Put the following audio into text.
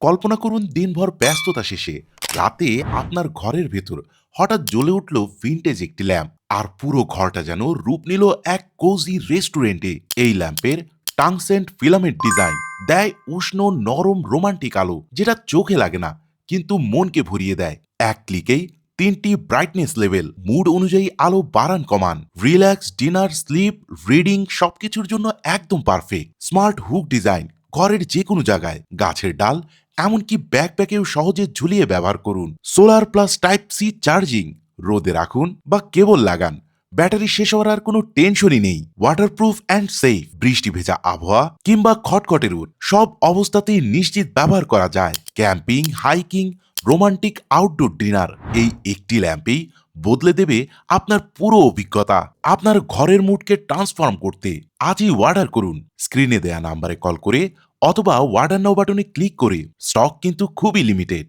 কল্পনা করুন দিনভর ব্যস্ততা শেষে রাতে আপনার ঘরের ভেতর হঠাৎ জ্বলে উঠল ভিনটেজ একটি ল্যাম্প, আর পুরো ঘরটা যেন রূপ নিল এক কোজি রেস্টুরেন্টে। এই ল্যাম্পের টাংসেন্ট ফিলামেন্ট ডিজাইন দেয় উষ্ণ নরম রোমান্টিক আলো, যেটা চোখে লাগে না কিন্তু মনকে ভরিয়ে দেয়। এক ক্লিকেই তিনটি ব্রাইটনেস লেভেল, মুড অনুযায়ী আলো বাড়ান কমান, রিল্যাক্স, ডিনার, স্লিপ, রিডিং সবকিছুর জন্য একদম পারফেক্ট। স্মার্ট হুক ডিজাইন, ঘরের যে কোনো জায়গায়, গাছের ডাল, এমনকি ব্যাকপ্যাকেও সহজে ঝুলিয়ে ব্যবহার করুন। Solar plus type C charging, রোদে রাখুন বা কেবল লাগান, ব্যাটারি শেষ হওয়ার আর কোনো টেনশনই নেই। ওয়াটারপ্রুফ অ্যান্ড সেফ, বৃষ্টি ভেজা আবহাওয়া কিংবা খটখটে রোদ সব অবস্থাতেই নিশ্চিত ব্যবহার করা যায়। Camping, hiking, romantic outdoor dinner, এই একটি ল্যাম্পেই বদলে দেবে আপনার পুরো অভিজ্ঞতা। আপনার ঘরের মুডকে ট্রান্সফর্ম করতে আজই অর্ডার করুন স্ক্রিনে দেয়া নাম্বারে কল করে অথবা অর্ডার নাও বাটনে ক্লিক করে। স্টক কিন্তু খুবই লিমিটেড।